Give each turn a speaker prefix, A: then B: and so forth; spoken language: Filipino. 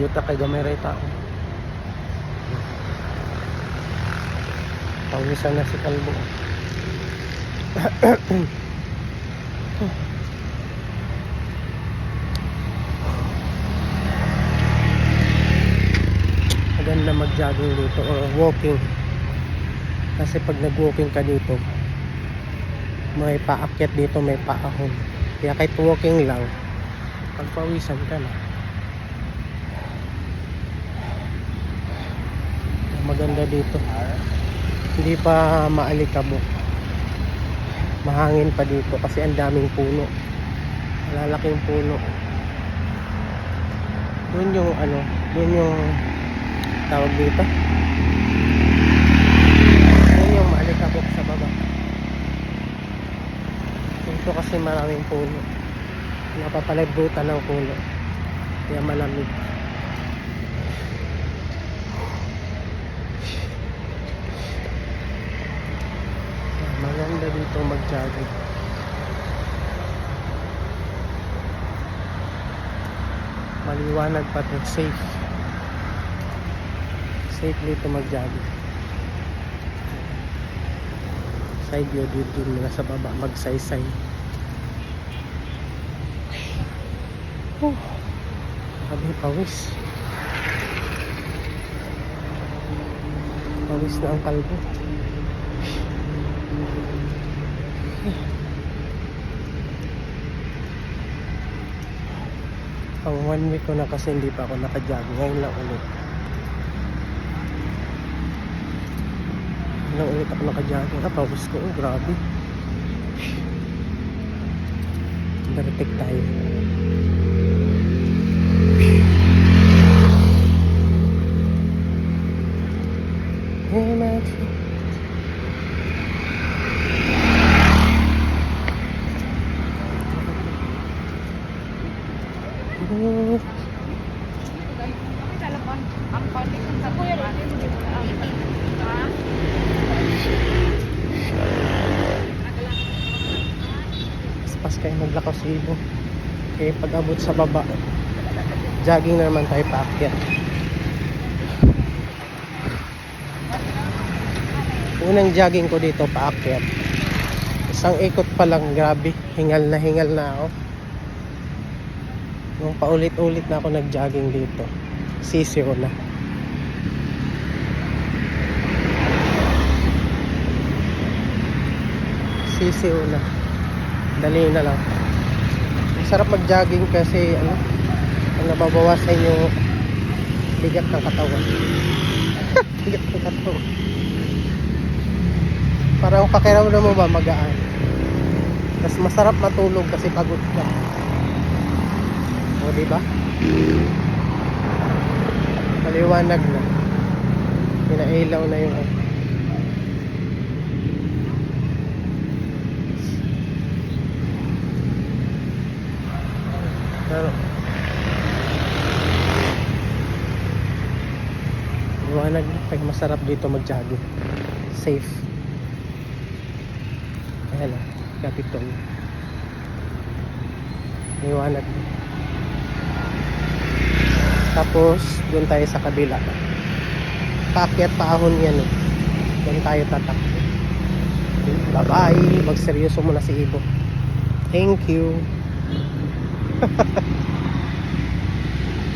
A: juta kay gamay ray tao. Pawisan na si kalbo. Maganda mag-jogging dito or walking. Kasi pag nag-walking ka dito, may paakyat dito, may paahon. Kaya kahit walking lang, pagpawisan ka na. Maganda dito. Hindi pa maalikabok. Mahangin pa dito kasi ang daming puno. Malalaking puno. Doon yung doon yung tawag dito. Doon yung maalikabok sa baba. Dito kasi maraming puno. Napapalibutan ng puno. Kaya malamig. Maganda dito mag-jogging. Maliwanag pati, safe. Safe dito mag-jogging. Side view dito muna sa baba, magsaysay. Sabi pawis. Pawis na ang kalbo. Pang 1 week ko na kasi hindi pa ako naka-jogging. Ngayon lang ulit. Ngayon lang ulit ako naka-jogging. Pawis ko. Oh, grabe. Darating tayo. Hey, Max. Pas kayo maglakaw sa ibo. Okay, pag abot sa baba, jogging na naman tayo paakyat. Unang jogging ko dito paakyat. Isang ikot pa lang, grabe. Hingal na ako. Nung paulit-ulit na ako nag-jogging dito, sisiw na. Sisiw na. Dali na lang. Masarap mag-jogging kasi nababawasan yung bigat ng katawan. Bigat ng katawan. Parang pakiramdam mo ba magaan. Mas masarap matulog kasi pagod ka. O, diba? Maliwanag na. Pinailaw na yung pero maliwanag na. Kaya masarap dito mag-jogging. Safe. Ayan o. Capitol. Maliwanag na. Tapos doon tayo sa kabila. Paakyat paahon yan eh. Doon tayo tatak. Bye bye. Magseryoso muna si Ibo. Thank you.